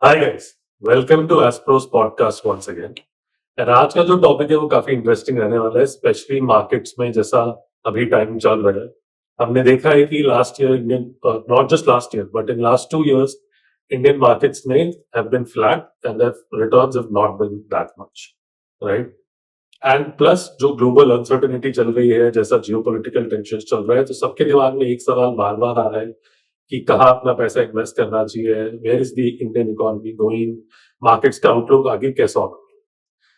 Hi guys, welcome to Aspros podcast once again. और आज का जो टॉपिक है वो काफी इंटरेस्टिंग रहने वाला है, स्पेशली मार्केट्स में जैसा अभी टाइम चल रहा है। हमने देखा है कि last year Indian, not just last year but in last 2 years Indian markets में have been flat and returns have not been that much, right? And plus जो ग्लोबल अनसर्टेनिटी चल रही है, जैसा जियोपॉलिटिकल टेंशन चल रहा है, तो सबके दिमाग में एक सवाल बार बार आ रहा है कि कहाँ अपना पैसा इन्वेस्ट करना चाहिए, where is the Indian economy going, markets का आउटलुक आगे कैसा होगा।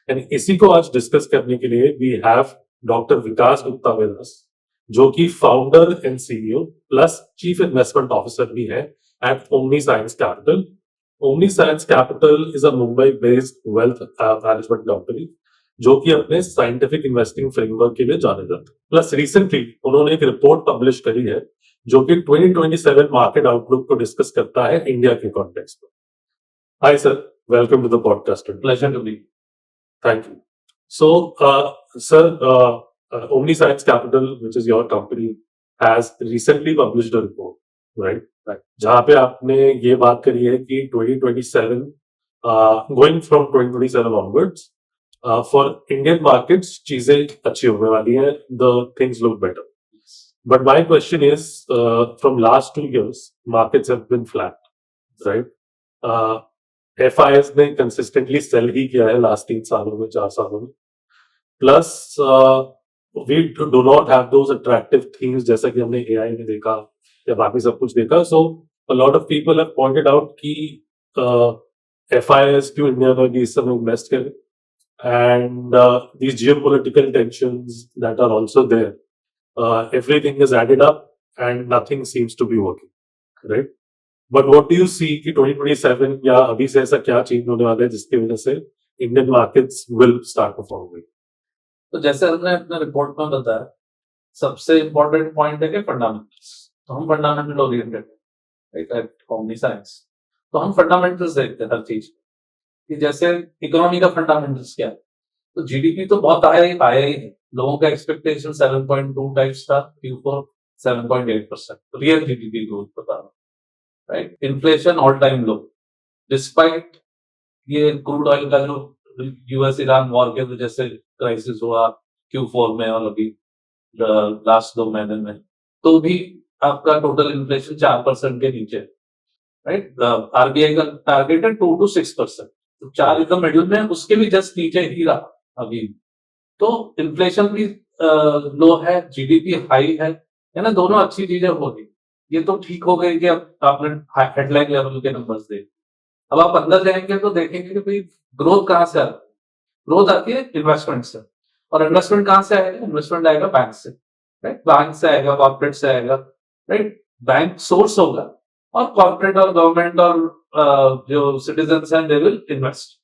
एंड इसी को आज डिस्कस करने के लिए we have doctor Vikas Gupta with us, जो कि founder and CEO plus chief investment officer भी है at Omni Science Capital. Omni Science Capital is a Mumbai based wealth management company जो कि अपने साइंटिफिक इन्वेस्टिंग फ्रेमवर्क के लिए जाने जाते हैं। प्लस रिसेंटली उन्होंने एक रिपोर्ट पब्लिश करी है जो कि 2027 मार्केट आउटलुक को डिस्कस करता है इंडिया के कॉन्टेक्स्ट में। Hi sir, welcome to the podcast. Pleasure to be. Thank you. So sir, Omni Science Capital which is your company has recently published a report, right? जहां पे आपने ये बात करी है कि 2027 going from 2027 onwards for Indian markets चीजें अच्छी होने वाली हैं, the things look better. But my question is, from last 2 years, markets have been flat, right? Uh, FIs ने consistently sell ही किया है लास्ट 3 सालों में, 4 सालों में। Plus, we do not have those attractive themes जैसा कि हमने AI में देखा या बाकी सब कुछ देखा। So, a lot of people have pointed out कि FIs क्यों इंडिया में भी इस समय इन्वेस्ट करें, and these geopolitical tensions that are also there. Everything is added up and nothing seems to be working, right? But what do you see कि 2027 या अभी से ऐसा क्या चेंज होने वाला है जिसकी वजह से Indian markets will start performing? तो जैसे हमने अपने रिपोर्ट में बताया, सबसे इम्पोर्टेंट पॉइंट है कि फंडामेंटल्स। तो हम फंडामेंटल ओरिएंटेड हैं, राइट? ओमनी साइंस, तो हम फंडामेंटल्स देखते हैं हर चीज कि जैसे इकोनॉमी का फंडामेंटल्स क्या है। तो जीडीपी तो बहुत आया ही है। लोगों का एक्सपेक्टेशन 7.2 टाइप्स था, Q4 7.8% रियल जीडीपी ग्रोथ बता रहा हूँ, राइट? इन्फ्लेशन ऑल टाइम लो, डिस्पाइट ये क्रूड ऑयल का जो यूएस ईरान वॉर के वजह से क्राइसिस हुआ Q4 में और अभी लास्ट 2 महीने में, तो भी आपका टोटल इन्फ्लेशन 4% के नीचे, राइट? आरबीआई का टारगेट है 2 to 6%, तो 4 एकदम मिडिल में, उसके भी जस्ट नीचे ही रहा अभी। तो इन्फ्लेशन भी लो है, जीडीपी हाई है ना, दोनों अच्छी चीजें हो गई। ये तो ठीक हो गई कि अब आपने हेडलाइन लेवल के नंबर्स देखे। अब आप अंदर जाएंगे तो देखेंगे कि भाई ग्रोथ कहाँ से आ रही है। ग्रोथ आती है इन्वेस्टमेंट से, और इन्वेस्टमेंट कहाँ से आएगा? इन्वेस्टमेंट आएगा बैंक से, राइट? बैंक से आएगा, कॉर्पोरेट से आएगा, राइट? बैंक सोर्स होगा और कॉर्पोरेट और गवर्नमेंट और जो सिटीजन्स हैं दे विल इन्वेस्ट।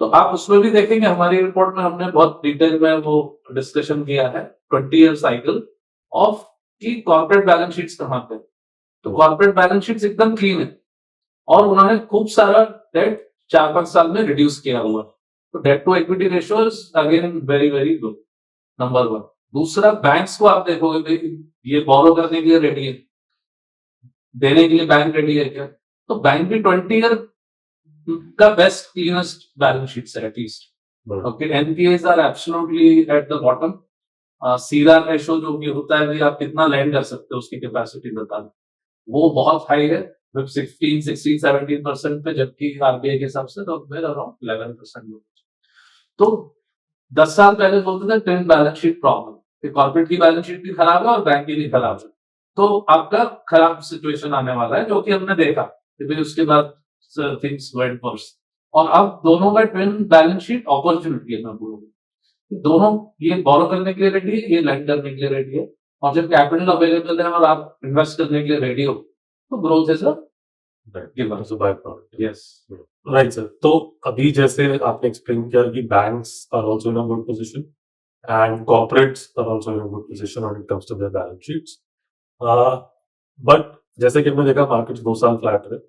तो आप उसमें भी देखेंगे, हमारी रिपोर्ट में हमने बहुत डिटेल में वो डिस्कशन किया है 20 ईयर साइकिल ऑफ की कॉर्पोरेट बैलेंस शीट्स कहाँ पे। तो कॉर्पोरेट बैलेंस शीट्स एकदम क्लीन है और उन्होंने खूब सारा डेट 4-5 साल में रिड्यूस किया हुआ। तो debt to equity ratio is again very very good, number 1। दूसरा, बैंक्स को आप देखोगे भाई ये बोरो करने के लिए रेडी है, देने के लिए बैंक रेडी है क्या? तो बैंक भी 20 ईयर का बेस्ट क्लीनेस्ट बैलेंस शीट्स है at least. Okay, NPS are absolutely at the bottom. CR ratio जो भी होता है भी, आप कितना लैंड कर सकते हो उसकी कैपेसिटी बता दें, वो बहुत हाई है, 16-17% पे, जबकि आरबीआई के हिसाब से तो अराउंड 11%। तो 10 साल पहले बोलते थे twin balance sheet problem, corporate की बैलेंस शीट भी खराब है और बैंक की भी खराब है, तो आपका खराब सिचुएशन आने वाला है, जो कि हमने देखा। फिर उसके बाद थिंग्स वेंट वर्स, और अब दोनों का ट्विन बैलेंस शीट अपॉर्चुनिटी है। मैं बोलूंगा दोनों, ये बोरो करने के लिए रेडी है, ये लैंड करने के लिए रेडी है, और जब कैपिटल अवेलेबल है और आप इन्वेस्ट करने के लिए रेडी हो तो growth is yes, right sir. तो अभी जैसे आपने एक्सप्लेन किया कि banks are also in a good position and corporates are also in a good position when it comes to their balance sheets, but जैसे कि हमने देखा मार्केट्स 2 साल फ्लैट रहे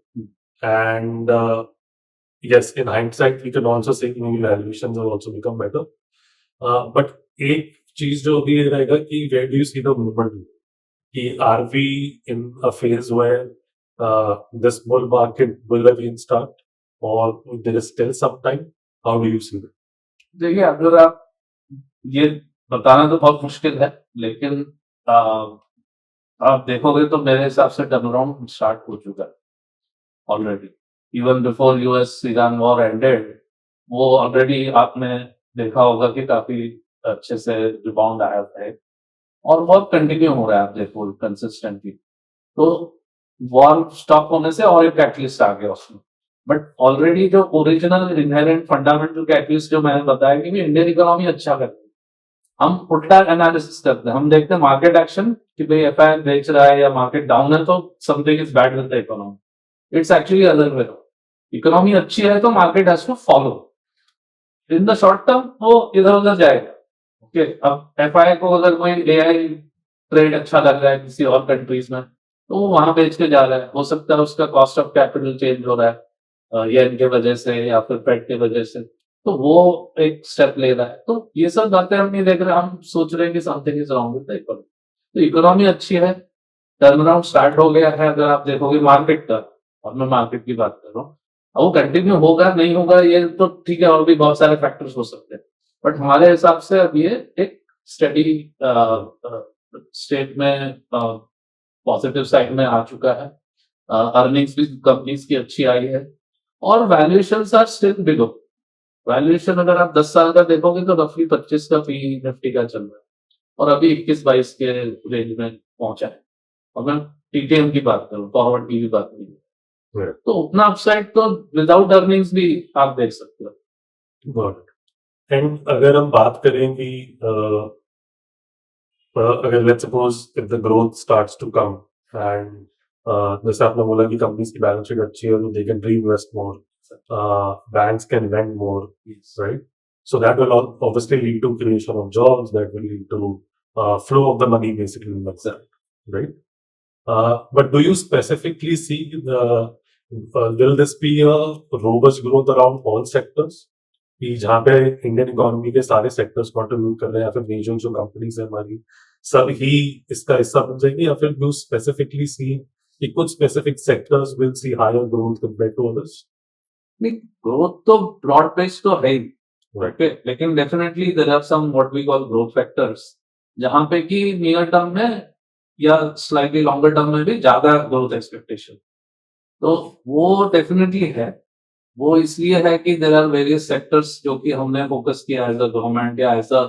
and yes, in hindsight we can also say maybe valuations have also become better, but एक चीज जो भी रहेगा कि where do you see the movement, कि are we in a phase where this bull market will again start or there is still some time? How do you see it? देखिए, अगर आप ये बताना तो बहुत मुश्किल है, लेकिन आ, आप देखोगे तो मेरे हिसाब से टर्न अराउंड स्टार्ट हो चुका है already. Even before US Iran war ended, वो ऑलरेडी आपने देखा होगा कि काफी अच्छे से रिबाउंड आया है, और वो कंटिन्यू हो रहा है, आप देखो कंसिस्टेंटली। तो वॉर स्टॉप होने से और एक कैटलिस्ट आ गया उसमें, बट ऑलरेडी जो ओरिजिनल इनहेरेंट फंडामेंटल कैटलिस्ट जो मैंने बताया कि इंडियन इकोनॉमी अच्छा कर रही है, हम उल्टा एनालिसिस करते हैं। हम देखते हैं मार्केट एक्शन कि भाई एफआई बेच रहा है या मार्केट डाउन है तो something is bad with the economy. It's actually other way. Economy अच्छी है तो market has to follow. In the short term वो इधर उधर जाएगा। ओके, अब एफआई को अगर कोई एआई ट्रेड अच्छा लग रहा है किसी और कंट्रीज में, तो वो वहां बेच के जा रहा है। हो सकता है उसका कॉस्ट ऑफ कैपिटल चेंज हो रहा है येन के वजह से या फिर फेड के वजह से, तो वो एक स्टेप ले रहा है। तो ये सब बातें हम नहीं देख रहे, हम सोच रहे हैं कि something is wrong with the economy. तो इकोनॉमी अच्छी है, टर्न अराउंड स्टार्ट हो गया है। अगर आप देखोगे मार्केट का, और मैं मार्केट की बात कर रहा हूँ, अब वो कंटिन्यू होगा नहीं होगा ये तो ठीक है, और भी बहुत सारे फैक्टर्स हो सकते हैं, बट हमारे हिसाब से अब ये एक स्टडी स्टेट में पॉजिटिव साइड में आ चुका है। अर्निंग्स भी कंपनीज की अच्छी आई है, और valuations are still below. Valuation अगर आप 10 साल का देखोगे तो रफली 25 का पी निफ्टी का चल रहा है, और अभी 21-22 के रेंज में पहुंचा है। और मैं टीटीएम की बात करूं, फॉरवर्ड की भी बात नहीं, तो उतना अपसाइड तो विदाउट अर्निंग्स भी आप देख सकते हो। Got it. एंड अगर हम बात करें कि अगर let's suppose if the growth starts to come and जैसे आपने बोला कि कंपनीज की बैलेंस शीट अच्छी है तो they can reinvest more, banks can lend more, right? So that will obviously lead to creation of jobs, that will lead to flow of the money basically in that sense, right? But do you specifically see will this be a robust growth around all sectors? कि जहाँ पे Indian economy के सारे sectors contribute कर रहे हैं, या फिर मेजर जो कंपनीज है हमारी सब ही इसका हिस्सा बन जाएंगे, या फिर यू स्पेसिफिकली सी कि कुछ specific sectors will see higher growth compare to others? नहीं, ग्रोथ तो ब्रॉड बेस्ड तो है ही, ओके, लेकिन definitely there are some what we call growth factors, जहां पे कि नियर टर्म में या स्लाइटली लॉन्गर टर्म में भी ज्यादा ग्रोथ एक्सपेक्टेशन, तो वो डेफिनेटली है। वो इसलिए है कि देयर आर वेरियस सेक्टर्स जो कि हमने फोकस किया एज अ गवर्नमेंट या as a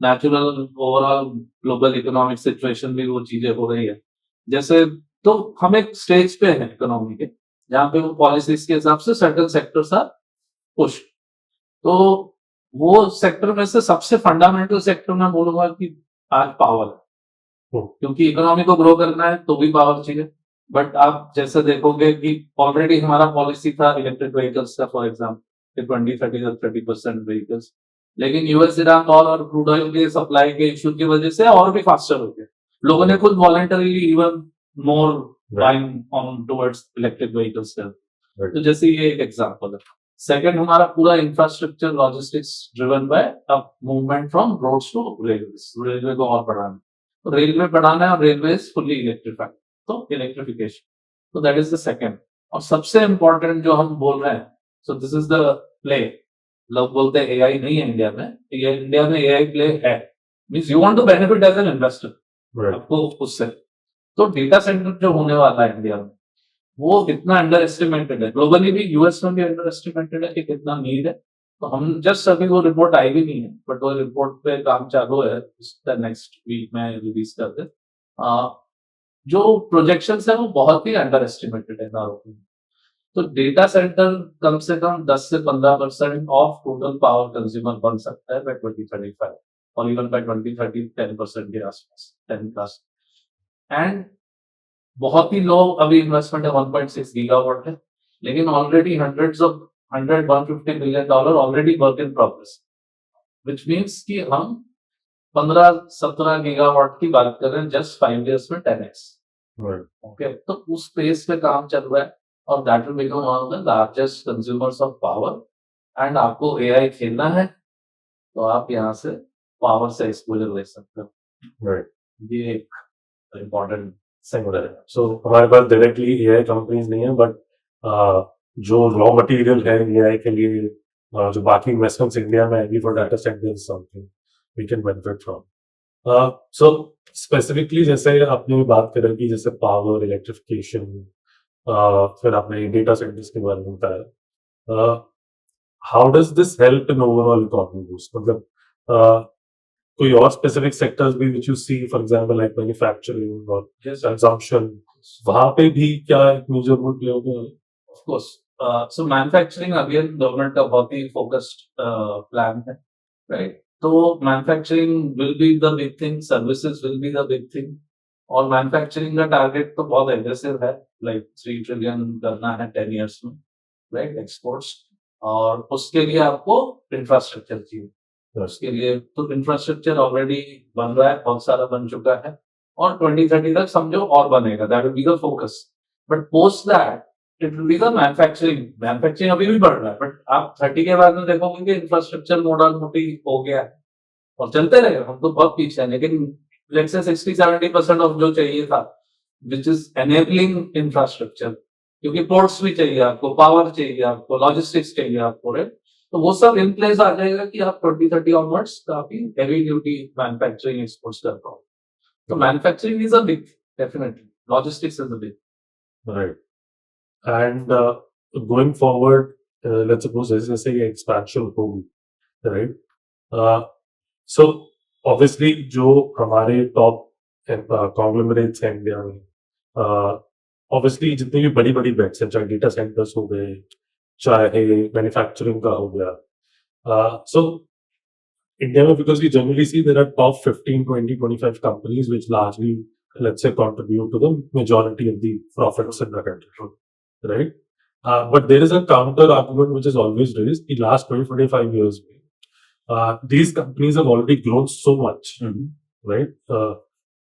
natural overall global economic situation भी वो चीजें हो रही है। जैसे तो हम एक स्टेज पे हैं इकोनॉमी के जहाँ पे वो पॉलिसीज के हिसाब से सर्टेन सेक्टर्स आर पुश। तो वो सेक्टर में से सबसे फंडामेंटल सेक्टर मैं बोलूंगा कि आज पावर है, क्योंकि इकोनॉमी को ग्रो करना है तो भी पावर चाहिए। बट आप जैसे देखोगे कि ऑलरेडी हमारा पॉलिसी था इलेक्ट्रिक व्हीकल्स का, फॉर एग्जाम्पल 20-30% व्हीकल्स, लेकिन यूएस ईरान वॉर और क्रूड ऑयल के सप्लाई के इशू की वजह से और भी फास्टर हो गया। लोगों ने खुद voluntarily even more buying on towards electric vehicles. तो जैसे ये एक एग्जांपल है। सेकंड, हमारा पूरा इंफ्रास्ट्रक्चर लॉजिस्टिक्स ड्रिवन बाय अब movement from roads to railways. Railway को और बढ़ाना, तो रेलवे बढ़ाना है और रेलवे इज फुल्ली इलेक्ट्रिफाइड, तो इलेक्ट्रिफिकेशन, तो दैट इज द सेकंड। और सबसे इंपॉर्टेंट जो हम बोल रहे हैं, so this is the play. लोग बोलते हैं एआई नहीं है इंडिया में, ये इंडिया में एआई प्ले है, means you want to benefit as an investor आपको उससे। तो डेटा सेंटर जो होने वाला है इंडिया में वो इतना अंडर एस्टिमेटेड है, ग्लोबली भी, यूएस में भी अंडर एस्टिमेटेड है कि कितना नीड है। तो हम जस्ट अभी वो रिपोर्ट आई भी नहीं है, बट वो रिपोर्ट पे काम चालू है, नेक्स्ट वीक में रिलीज कर दे। जो प्रोजेक्शंस है वो बहुत ही अंडर एस्टिमेटेड है ना। तो डेटा सेंटर कम से कम 10 से 15% ऑफ टोटल पावर कंज्यूमर बन सकता है बाय 2035, और इवन बाय 2030 10% के आसपास, 10+। एंड बहुत ही लो अभी इन्वेस्टमेंट है, 1.6 गीगावाट है, लेकिन already $150 billion already work in progress, which means कि हम 15-17 गीगावाट की बात कर रहे हैं जस्ट 5 years में 10x। ओके, तो उस स्पेस पे काम चल रहा है, और that will become one of the largest consumers of power. And आपको एआई खेलना है तो आप यहाँ से पावर से एक्सपोजर ले सकते हो। ये एक इम्पोर्टेंट सेक्टर है। सो हमारे पास डायरेक्टली एआई कंपनीज नहीं है, बट जो रॉ मटेरियल है एआई के लिए, जो बाकी इन्वेस्टमेंट्स इंडिया में आएंगी for data centres something we can benefit from. So specifically जैसे आपने बात करी कि जैसे पावर इलेक्ट्रिफिकेशन, फिर आपने डेटा सेंटर्स के बारे में बताया, how does this help in overall economy boost? मतलब कोई और स्पेसिफिक सेक्टर्स भी which you see for example like manufacturing और कंजम्पशन, वहां पे भी क्या एक मेजर रोल प्ले होगा? Of course. So manufacturing again government का बहुत ही focused plan है, right? तो manufacturing will be the big thing, services will be the big thing, और manufacturing का target तो बहुत aggressive है, like 3 trillion करना है 10 years में, right? Exports, और उसके लिए आपको infrastructure चाहिए। उसके लिए तो infrastructure already बन रहा है, बहुत सारा बन चुका है, और 2030 तक समझो और बनेगा, that will be the focus. But post that it will be the manufacturing. Manufacturing अभी भी बढ़ रहा है, बट आप 30 के बाद में देखोगे कि इंफ्रास्ट्रक्चर मोडल मोटी हो गया है और चलते रहेगा। हम तो बहुत पीछे हैं, लेकिन लेट्स से 60-70% ऑफ जो चाहिए था, विच इज एनेबलिंग इंफ्रास्ट्रक्चर, क्योंकि पोर्ट्स भी चाहिए आपको, पावर चाहिए आपको, लॉजिस्टिक्स चाहिए आपको, राइट? तो वो सब इन प्लेस आ जाएगा कि आप 2030 ऑनवर्ड्स काफी हैवी ड्यूटी मैन्युफैक्चरिंग एक्सपोर्ट्स कर पाओ। तो manufacturing is a big, definitely logistics is a big, right. And going forward, let's suppose जैसे ये expansion होगी, right? So obviously जो हमारे top conglomerates हैं इंडिया में, obviously जितनी भी बड़ी बड़ी बेट्स हैं, चाहे डेटा सेंटर्स हो गए, चाहे मैन्युफैक्चरिंग का हो गया, so India में because we generally see there are top 15, 20, 25 companies which largely, let's say, contribute to the majority of the profits in the country, right? But there is a counter argument which is always raised. The last 20-25 years, these companies have already grown so much, right?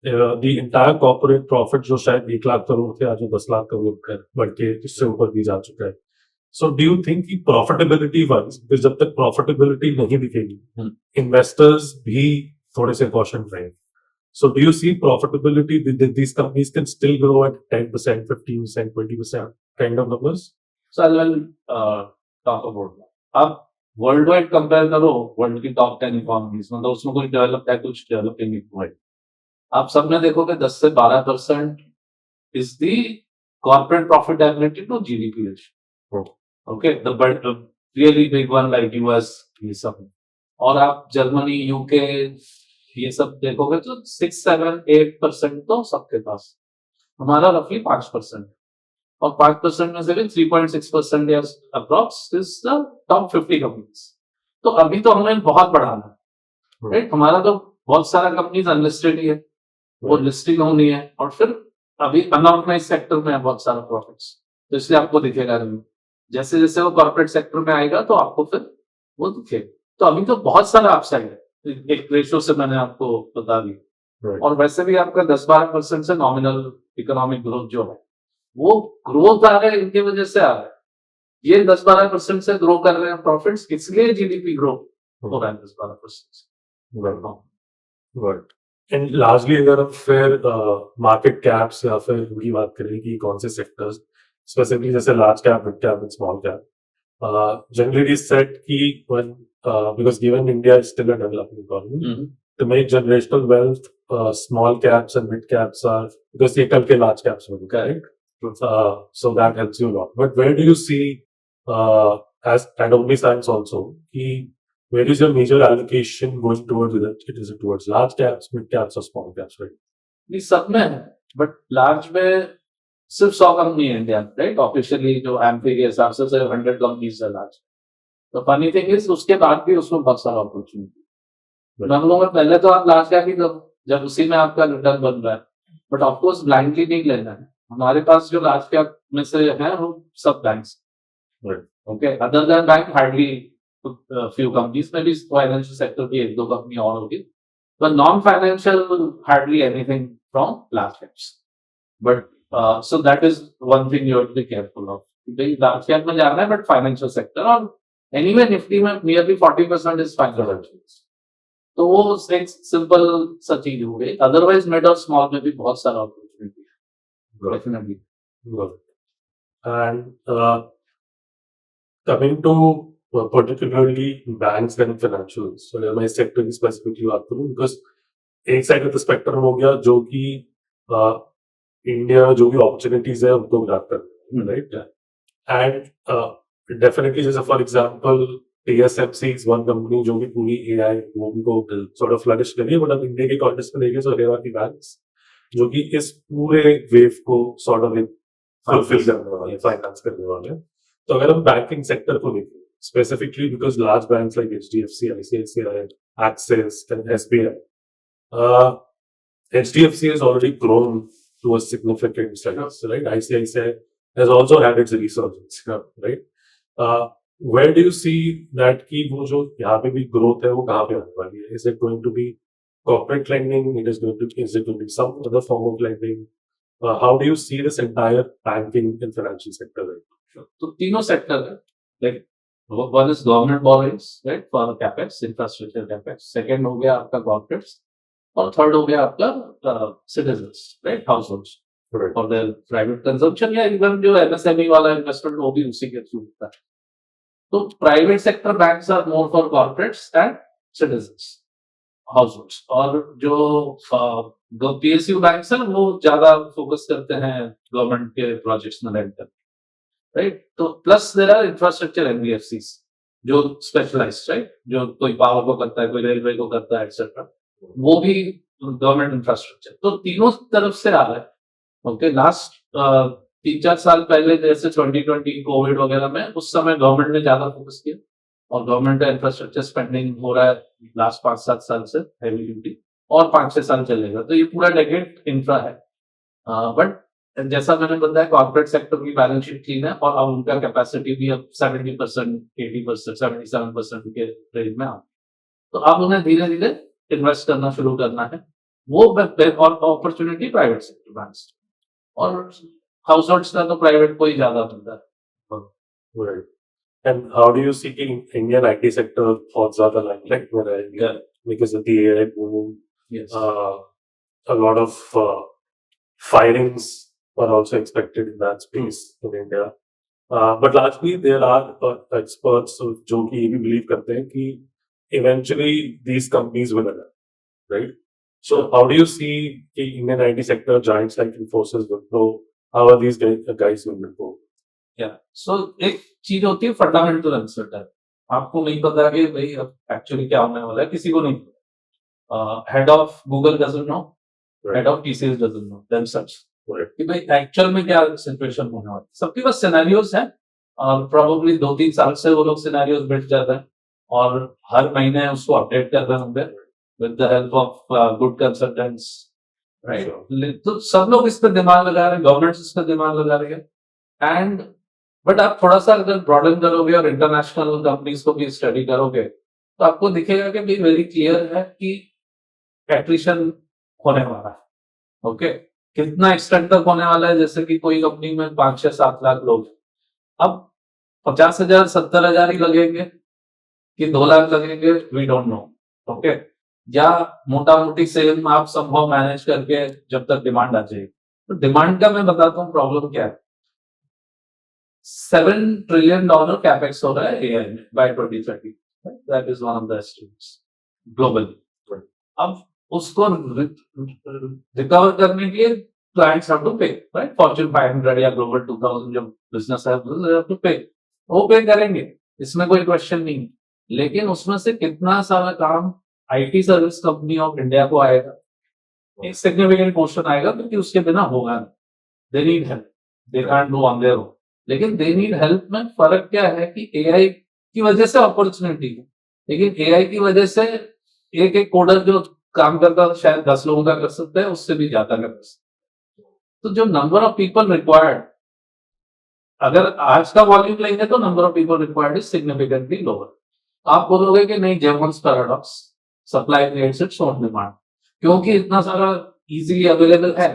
The entire corporate profit जो शायद 1 लाख करोड़ थे, आज वो 10 लाख करोड़ है, बढ़ के इससे ऊपर भी जा चुका है। So do you think कि profitability wise, जब तक profitability नहीं दिखेगी, investors भी थोड़े से caution रहेंगे? So do you see profitability that these companies can still grow at 10%, 15%, 20% kind of numbers? So I will talk about that. आप वर्ल्ड वाइड कंपेयर करो वर्ल्ड की टॉप 10 इकोनॉमीज में, तो उसमें कुछ डेवलप है, कुछ डेवलपिंग है। आप सबने देखोगे 10 से 12% is the corporate profitability to GDP ratio. Okay, the really big one like US, ये सब। और आप जर्मनी, यूके, ये सब देखोगे तो 6-7-8% तो सबके पास। हमारा रफली 5%, और 5% में से भी 3.6% या approx is the top 50 companies. तो अभी तो हमें बहुत बढ़ाना है, राइट? हमारा तो बहुत सारा कंपनीज अनलिस्टेड ही है, वो लिस्टिंग होनी है, और फिर अभी अनऑर्गेनाइज सेक्टर में है बहुत सारा प्रॉफिट्स, तो इसलिए आपको दिखेगा नहीं। जैसे जैसे वो कॉर्पोरेट सेक्टर में आएगा तो आपको फिर वो दिखेगा। तो अभी तो बहुत सारा अपसाइड है, एक रेशियो से मैंने आपको बता दी। और वैसे भी आपका 10-12% से नॉमिनल इकोनॉमिक ग्रोथ जो है, वो ग्रोथ आ रहा है इनकी वजह से आ रहा है। ये 10-12% से ग्रो कर रहे हैं प्रॉफिट्स, इसलिए जीडीपी ग्रो हो रहा है 10-12%। एंड लार्जली अगर हम फिर मार्केट कैप्स या फिर उनकी बात करें कि कौन से सेक्टर्स स्पेसिफिकली, जैसे large cap, mid cap and small cap, generally it is said कि when because given India is still a developing economy, to make generational wealth, small caps and mid caps are, because ये कल के large caps will be correct. So that helps you a lot. But where do you see as and only science also कि where is your major allocation going towards it? It is towards large caps, mid caps or small caps, right? ये सब में है, but large में सिर्फ 100 company है India, right? Officially जो MP के हिसाब से 100 कंपनीज है लार्ज। तो फनी थिंग इज उसके बाद भी उसमें बहुत सारा अपॉर्चुनिटी। हम लोग पहले तो आप लार्ज कैप ही करो, जब उसी में आपका रिटर्न बन रहा है, बट ऑफकोर्स ब्लाइंडली नहीं लेना है। हमारे पास जो लार्ज कैप में से है वो सब banks, okay, other than bank hardly few companies में भी फाइनेंशियल सेक्टर की 1-2 कंपनी और होगी, but non-financial hardly anything from large caps. But so that is one thing you have to be careful of. Large cap में जाना है, but financial sector, और anyway Nifty में nearly 40% is financial. तो वो एक सिंपल सा चीज हो गई। अदरवाइज मिड और स्मॉल में भी बहुत सारा अपॉर्चुनिटी है, definitely. And coming to particularly banks and financials, so मैं इस sector की specifically बात करूँ because एक साइड ऑफ द स्पेक्ट्रम हो गया जो कि इंडिया जो भी अपॉर्चुनिटीज है उनको मिलाकर, राइट? एंड डेफिनेटली जैसे for example TSMC is one company जो कि पूरी AI मूवी को सॉर्ट ऑफ फ्लरिश कर रही है, बट अब इंडिया के कॉन्टेक्स्ट में देखें तो हेरा की बैंक्स जो कि इस पूरे वेव को सॉर्ट ऑफ फुलफिल करने वाले, फाइनेंस करने वाले। तो अगर हम बैंकिंग सेक्टर को देखें specifically, because large banks like HDFC, ICICI, Axis and SBI, HDFC has already grown to a significant size, right? ICICI has also had its resurgence, right? Where do you see that कि वो जो यहाँ पे भी growth है वो कहाँ पे आने वाली है? Is it going to be corporate lending? Is it going to be some other form of lending? How do you see this entire banking and financial sector? Right? तो तीनों सेक्टर है, like one is government borrowings, right, for capex, infrastructure capex. Second हो गया आपका corporates, और third हो गया आपका citizens, right, households, Right. और their private consumption, या इवन जो MSME वाला इन्वेस्टमेंट वो भी उसी के थ्रू होता है। तो private sector banks are more for corporates and citizens, households, और जो PSU बैंक्स हैं वो ज्यादा फोकस करते हैं गवर्नमेंट के प्रोजेक्ट्स में लैंड करने, राइट? तो plus there are infrastructure NBFCs जो स्पेशलाइज्ड, राइट, जो कोई पावर को करता है, कोई रेलवे को करता है, एक्सेट्रा, वो भी गवर्नमेंट इंफ्रास्ट्रक्चर। तो तीनों तरफ से आ रहा है। ओके, लास्ट 3-4 साल पहले जैसे 2020 कोविड वगैरह में, उस समय गवर्नमेंट ने ज्यादा फोकस किया और गवर्नमेंट का इंफ्रास्ट्रक्चर स्पेंडिंग हो रहा है लास्ट 5-7 साल से हेवी ड्यूटी, और 5-6 साल चलेगा। तो ये पूरा डेकेड इंफ्रा है। बट जैसा मैंने बताया, कॉर्पोरेट सेक्टर की बैलेंस शीट क्लीन है और अब उनका कैपेसिटी भी अब 70%, 80%, 77% के रेंज में आ, तो अब उन्हें धीरे धीरे इन्वेस्ट करना शुरू करना है। वो और अपॉर्चुनिटी प्राइवेट सेक्टर बैंक्स और हाउस होल्ड्स का तो प्राइवेट को ही ज्यादा मिलता है। Right. And how do you see कि Indian IT sector बहुत ज्यादा limelight में रहेगा because of the AI boom? Yes. A lot of firings are also expected in that space in India. But largely there are experts जो कि ये भी believe करते हैं कि eventually these companies will adapt, right? So how do you see the Indian IT sector giants like Infosys, Wipro, how are these guys going to go? सो एक चीज होती है फंडामेंटल अनसर्टेन, आपको नहीं पता कि भाई अब एक्चुअली क्या होने वाला है, किसी को नहीं पता। Head of Google doesn't know, head of TCS doesn't know themselves कि भाई एक्चुअल में क्या सिचुएशन होने वाली है। सबके पास सिनेरियोस हैं और प्रोबेबली 2-3 साल से वो लोग सिनेरियोस बिल्ड कर रहे हैं और हर महीने उसको अपडेट कर रहे होंगे with the help of good consultants, right? तो सब लोग इस पर दिमाग लगा रहे हैं, गवर्नमेंट इस पर दिमाग लगा रही है। एंड बट आप थोड़ा सा अगर ब्रॉडन करोगे और इंटरनेशनल कंपनीज को भी स्टडी करोगे तो आपको दिखेगा कि भी वेरी क्लियर है कि एट्रिशन होने वाला है। ओके, कितना एक्सटेंट तक होने वाला है? जैसे कि कोई कंपनी में 5-6-7 लाख लोग, अब 50,000 70,000 ही लगेंगे कि 2 लाख लगेंगे, वी डोंट नो। ओके, या मोटा मोटी सेल में आप संभव मैनेज करके जब तक डिमांड आ जाएगी। तो डिमांड का मैं बताता हूँ प्रॉब्लम क्या है। $7 ट्रिलियन कैपेक्स हो रहा है AI में by 2030, that is one of the estimates globally. अब उसको रिकवर करने के लिए clients have to pay, right? Fortune 500 या ग्लोबल 2000 जो बिजनेस है हैव टू पे, वो पे करेंगे, इसमें कोई क्वेश्चन नहीं। लेकिन उसमें से कितना सारा काम IT service company of India को आएगा? एक सिग्निफिकेंट पोर्शन आएगा, क्योंकि उसके बिना होगा नहीं। They need help, they can't do on their own. लेकिन दे नीड हेल्प में फर्क क्या है कि AI की वजह से अपॉर्चुनिटी है, लेकिन AI की वजह से एक कोडर जो काम करता था शायद 10 लोगों का कर सकता है, उससे भी ज्यादा कर सकता है। तो जो नंबर ऑफ पीपल रिक्वायर्ड, अगर आज का वॉल्यूम लेंगे तो number of people required is significantly lower. आप बोलोगे कि नहीं, Jevons paradox, supply creates its own demand, क्योंकि इतना सारा इजीली अवेलेबल है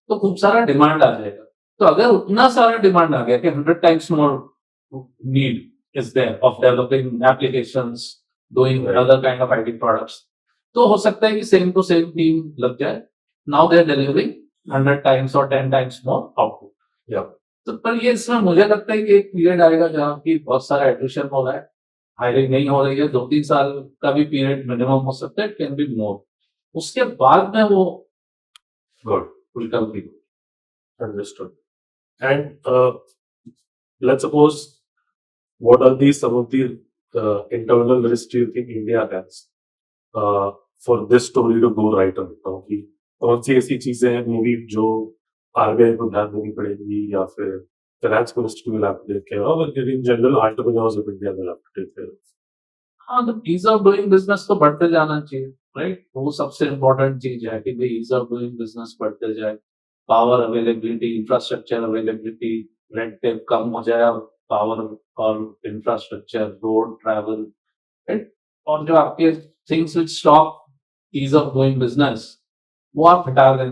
तो खूब सारा डिमांड आ जाएगा। तो अगर उतना सारा डिमांड आ गया कि 100 times more need is there of developing applications, doing other kind of IT products, तो हो सकता है कि सेम टू सेम टीम लग जाए। Now they are delivering 100 times or 10 times more output। Yeah. तो पर ये इसमें मुझे लगता है कि एक पीरियड आएगा जहाँ की बहुत सारा एडिशन हो रहा है, हायरिंग नहीं हो रही है, 2-3 साल का भी पीरियड मिनिमम हो सकता है, कैन बी मोर। उसके बाद में वो good, recovery. Understood. And let's suppose, what are the some of the internal risks you think India has for this story to go right on now? कि कौन सी ऐसी चीजें हैं मे जो आरबीआई को ध्यान देनी पड़ेगी या फिर finance ministry will have to take care of, or in general entrepreneurs of India will have to take care of? हाँ, तो ईज ऑफ डूइंग बिजनेस तो बढ़ते जाना चाहिए, राइट? वो सबसे इम्पोर्टेंट चीज है कि भाई ईज ऑफ डूइंग बिजनेस बढ़ते जाए, power availability, infrastructure availability, red tape कम हो जाए, और पावर और इंफ्रास्ट्रक्चर, रोड, ट्रैवल, राइट? और जो आपके things which stop ease of doing business, वो आप हटा दें।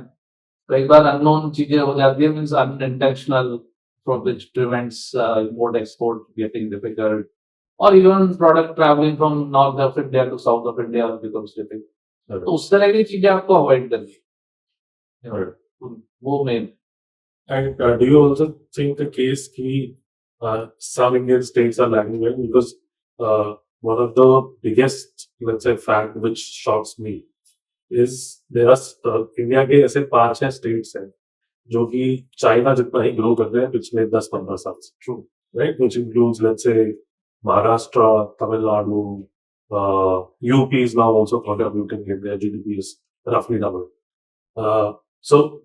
कई बार अननोन चीजें हो जाती है, means unintentional, which prevents import export getting difficult, or even product traveling from north of India to south of India becomes difficult. तो उस तरह की चीजें आपको अवॉइड करनी है। Right. वो main. And do you also think the case कि some Indian states are lagging well? Because one of the biggest, let's say, fact which shocks me is there are India के ऐसे 5-6 states हैं जो कि China जितना ही grow कर रहे हैं पिछले 10-15 साल से। True, right? Which includes, let's say, Maharashtra, Tamil Nadu, UP is now also contributing in their GDP is roughly double. So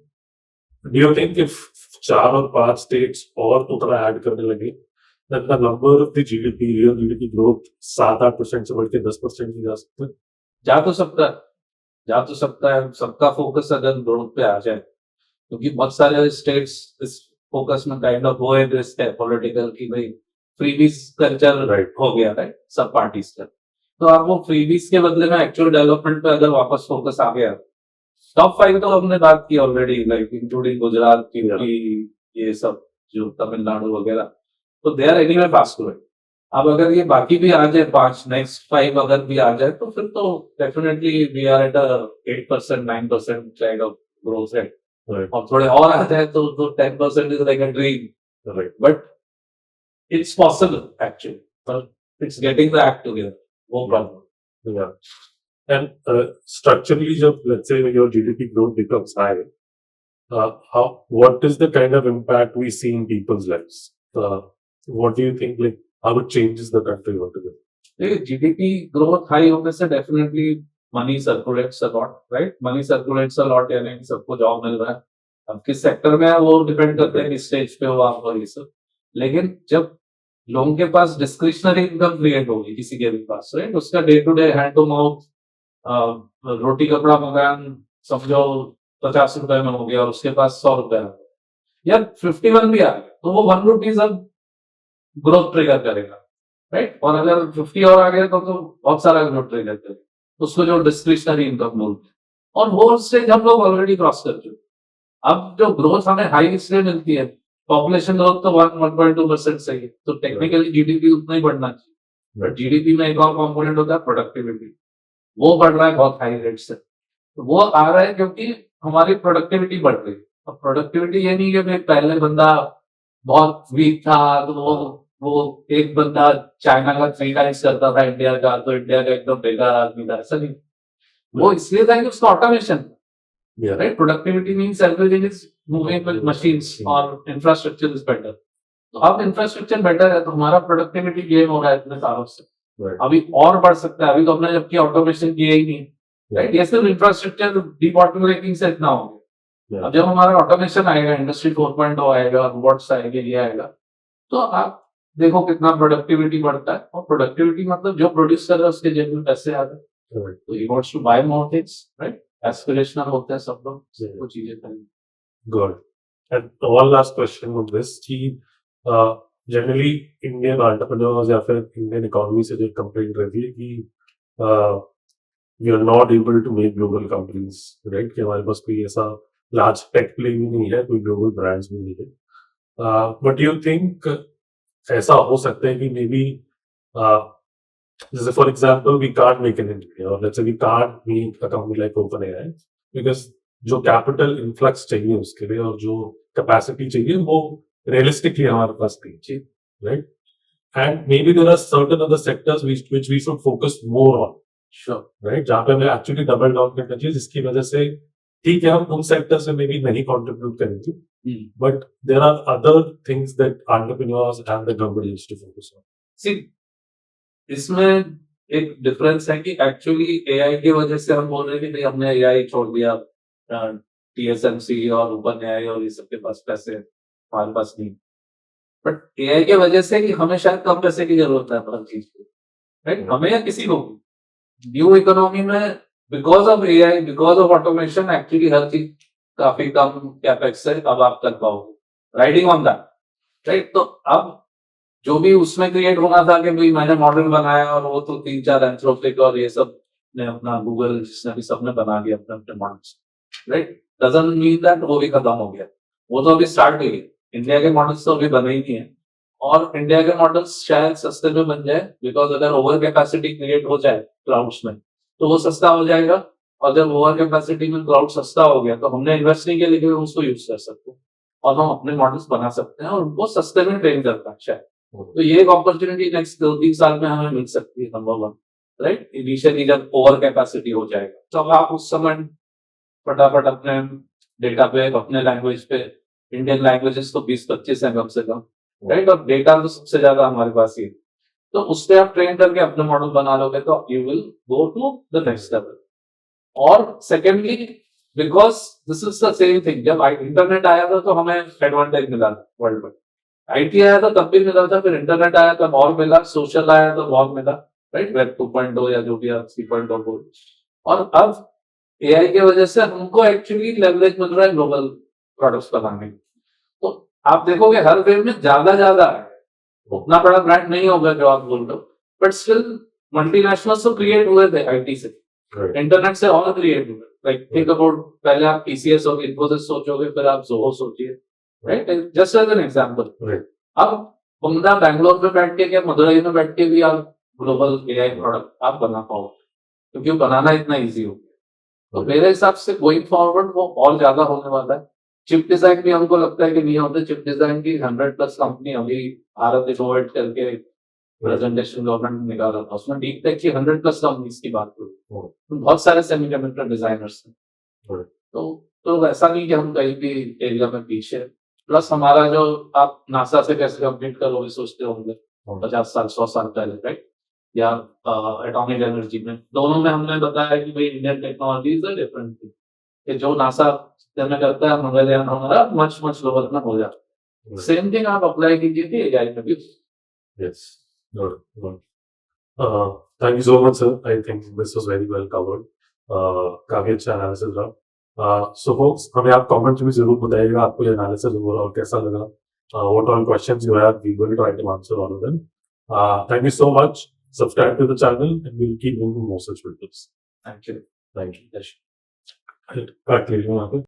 do you think if 4 or 5 states और उतना ऐड करने लगे, then the number of the GDP, real GDP growth 7-8% से बढ़ के 10% नहीं जा सकते? जा तो सकता है, जा तो सकता है। सबका फोकस अगर ग्रोथ पे आ जाए, क्योंकि बहुत सारे स्टेट्स इस फोकस में काइंड ऑफ वो एग्रेस्ट है पॉलिटिकल की भाई फ्रीबीज कल्चर Right. हो गया, राइट? सब पार्टीज का। तो आप वो फ्रीबीज के बदले में एक्चुअल डेवलपमेंट पे अगर वापस फोकस आ गया, टॉप 5 तो हमने बात की already, like including Gujarat, UP, ये सब जो तमिलनाडु वगैरह, तो they are anyway fast growing. अब अगर ये बाकी भी आ जाए, 5 नेक्स्ट 5 अगर भी आ जाए, तो फिर तो definitely we are at 8% 9% kind of growth rate. Right. और थोड़े और आ जाए तो 10% is like a dream, Right. But it's possible actually, but it's getting the act together, वो problem. Yeah. And structurally, let's say when your GDP growth becomes high, what is the kind of impact we see in people's lives? What do you think, like, how it changes the country altogether? GDP growth high होने से definitely money circulates a lot, right? Money circulates a lot यानी कि सबको job मिल रहा है। अब किस sector में है वो डिपेंड करता है, किस स्टेज पे हो आप और ये सब। लेकिन जब लोगों के पास डिस्क्रिशनरी इनकम क्रिएट होगी किसी के भी पास, राइट? उसका day to day hand to mouth रोटी कपड़ा मकान समझो 50 रुपए में हो गया, उसके पास 100 रुपए है, या 51 भी आ गया, तो वो 1 रुपीज अब ग्रोथ ट्रिगर करेगा, राइट? और अगर 50 और आ गया तो बहुत सारा ग्रोथ ट्रिगर करेगा, उसको जो डिस्क्रिशनरी इनकम बोलते हैं। और वो स्टेज हम लोग ऑलरेडी क्रॉस कर चुके। अब जो ग्रोथ हमें हाई इसलिए मिलती है, पॉपुलेशन ग्रोथ तो 1.2% सही है, तो टेक्निकली जीडीपी उतना ही बढ़ना चाहिए। बट जीडीपी में एक और कंपोनेंट होता है प्रोडक्टिविटी, वो बढ़ रहा है बहुत हाई रेट से। तो वो आ रहा है क्योंकि हमारी प्रोडक्टिविटी बढ़ रही है। अब प्रोडक्टिविटी ये नहीं है कि पहले बंदा बहुत वीक था तो वो एक बंदा चाइना का 3 टाइम्स करता था इंडिया का, तो इंडिया का एकदम बेकार आदमी था, ऐसा नहीं। वो इसलिए था कि उसका automation, Yeah. right? Productivity means everything is moving with machines or infrastructure is better. तो अब इंफ्रास्ट्रक्चर बेटर है तो हमारा प्रोडक्टिविटी गेन हो रहा है इतने सालों से। Right. अभी और बढ़ सकता है, अभी तो हमने जबकि ऑटोमेशन किया ही नहीं, राइट? ये सिर्फ इंफ्रास्ट्रक्चर डीबॉटलनेकिंग से इतना हो गया। Yeah. अब जब हमारा ऑटोमेशन आएगा, इंडस्ट्री 4.0 आएगा, रोबोट्स आएंगे, ये आएगा, तो आप देखो कितना प्रोडक्टिविटी बढ़ता है। और प्रोडक्टिविटी मतलब जो प्रोड्यूस कर रहा है उसके जेब में पैसे आ गए, Right. तो he wants to buy more things, right? Aspirational होते हैं सब लोग, Yeah. वो चीजें करेंगे। Good. And one last question on this कि जनरली इंडियन एंटरप्रेन्योर्स या फिर इंडियन इकोनॉमी से जो कंप्लेंट रहती है कि we are not able to make global companies, right? कि हमारे पास कोई ऐसा लार्ज टेक प्ले भी नहीं है, कोई ग्लोबल ब्रांड्स भी नहीं है। बट यू थिंक ऐसा हो सकता है कि मे बी जैसे for example we can't make in India, और let's say we can't make a company like OpenAI because जो कैपिटल इन्फ्लक्स चाहिए उसके लिए और जो कैपेसिटी चाहिए वो realistically हमारे पास नहीं है, right? And maybe there are certain other sectors which we should focus more on, Sure. right? जहाँ पे हमें actually double down करना चाहिए, जिसकी वजह से ठीक है हम उन sectors में maybe नहीं contribute करेंगे, but there are other things that entrepreneurs and the government needs to focus on. See, इसमें एक डिफरेंस है कि एक्चुअली एआई की वजह से हम बोल रहे हैं कि भाई हमने एआई छोड़ दिया, टीएसएमसी और ओपन एआई और ये सबके पास पैसे हमारे पास नहीं, बट एआई की वजह से कि हमें शायद कम पैसे की जरूरत है हर चीज की, राइट? हमें या किसी को न्यू इकोनॉमी में because of AI, because of automation, actually हर चीज काफी कम कैपेक्स से अब आप कर पाओगे, राइडिंग ऑन दैट, राइट? तो अब जो भी उसमें क्रिएट होना था कि भाई मैंने मॉडल बनाया और वो तो 3-4 एंथ्रोपिक और ये सब ने अपना गूगल जिसने भी सबने बना दिया अपने अपने models, right? Doesn't mean that वो भी खत्म हो गया, वो तो अभी स्टार्ट हुई है। इंडिया के मॉडल्स तो अभी बने ही नहीं है, और इंडिया के मॉडल्स शायद सस्ते में बन जाए, बिकॉज अगर ओवर कैपेसिटी क्रिएट हो जाए क्लाउड्स में तो वो सस्ता हो जाएगा, और जब ओवर कैपेसिटी में क्लाउड सस्ता हो गया तो हमने इन्वेस्ट नहीं किया लेकिन हम उसको यूज कर सकते हैं और हम अपने मॉडल्स बना सकते हैं और उनको सस्ते में ट्रेन करता है शायद। तो ये एक अपॉर्चुनिटी नेक्स्ट 2-3 साल में हमें मिल सकती है, नंबर 1, राइट? इनिशियली जब ओवर कैपेसिटी हो जाएगा तो अब आप उस समय फटाफट अपने डेटा पे, अपने लैंग्वेज पे, इंडियन लैंग्वेजेस तो 20-25 है कम से कम, राइट? और डेटा तो सबसे ज्यादा हमारे पास ही है, तो उससे आप ट्रेन करके अपने मॉडल बना लोगे तो you will go to the next level. और secondly because this is the same thing, जब इंटरनेट आया था तो हमें एडवांटेज मिला था वर्ल्ड में, आईटी आया था तब भी मिला था, फिर इंटरनेट आया तब और मिला, सोशल आया तब और मिला, राइट? वेब 2.0 या जो भी आप 3.0 बोल, और अब एआई की वजह से हमको एक्चुअली लेवरेज मिल रहा है ग्लोबल प्रोडक्ट्स बनाने की। तो आप देखोगे हर वेव में ज्यादा है, उतना बड़ा ब्रांड नहीं होगा जो आप बोल रहे हो, बट स्टिल मल्टीनेशनल तो क्रिएट हुए थे आईटी से, इंटरनेट से और क्रिएट हुए, लाइक थिंक अबाउट, पहले आप टीसीएस और इन्फोसिस सोचोगे, फिर आप जोहो सोचिए, right? Just as an example. अब बंदा बैंगलोर में बैठ के या मदुरई में बैठ के भी आप ग्लोबल एआई प्रोडक्ट आप बना पाओगे, क्योंकि बनाना इतना इजी हो गया। तो मेरे हिसाब से गोइंग फॉरवर्ड वो और ज्यादा होने वाला है। चिप डिजाइन भी हमको लगता है कि नहीं होते, चिप डिजाइन की 100+ कंपनी अभी भारत इनोवेट करके प्रेजेंटेशन गवर्नमेंट ने निकाला था, उसमें डीप टेक की 100+ कंपनीज की बात हुई, बहुत सारे सेमीकंडक्टर डिजाइनर्स हैं। तो वैसा नहीं कि हम कहीं भी एरिया में पीछे, प्लस हमारा जो आप नासा से कैसे कंप्लीट करोगे सोचते होंगे 50 साल 100 साल पहले, राइट? या एटॉमिक एनर्जी में, दोनों में हमने बताया कि भाई Indian technology is a different thing, कि जो नासा में करता है हमारा मच लोअर में हो जाता है। सेम थिंग आप अप्लाई कीजिए कि एआई में भी। Yes. Good. Thank you so much, sir. I think this was very well covered. काफी अच्छा एनालिसिस रहा। So folks, हमें आप कमेंट्स में जरूर बताइएगा आपको ये एनालिसिस हुआ और कैसा लगा। What all questions you have, we will try to answer all of them. Thank you so much. Subscribe to the channel and we'll keep bringing more such videos. Thank you. Thank you. I'll cut you.